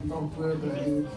Don't work like you.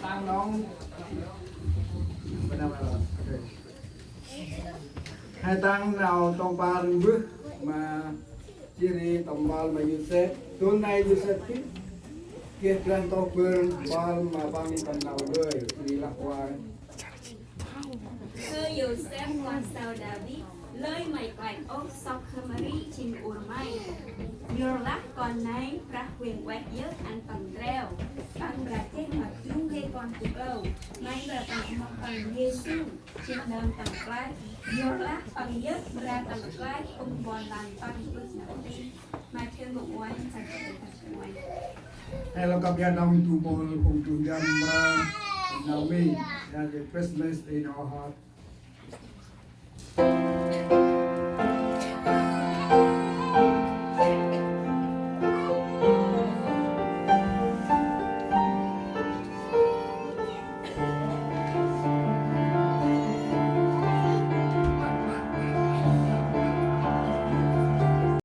Tăng nóng hai tăng nào trong ba rừng bước mà chỉ đi tổng bal mà Yusef tuần này Yusef kia plan to phương bal mà bang tầm nào đời đi lạc hoài thưa Yusef con sao David lời mày quạnh ốc sọc khmari trên ur mai nhiều lắc con này ra quyền quẹt dớt ăn tầm treo bằng ra chết mặt chung gây con tụt lâu nay là tầm một bằng Giêsu trên nơm tầm quái nhiều lắc bằng dớt ra tầm quái cùng bòn làn bằng bước nở đi mà thương một ngoài sạch sẽ thật ngoài hay là cặp gia đồng tu bol cùng tu jam Naomi and the Christmas in our heart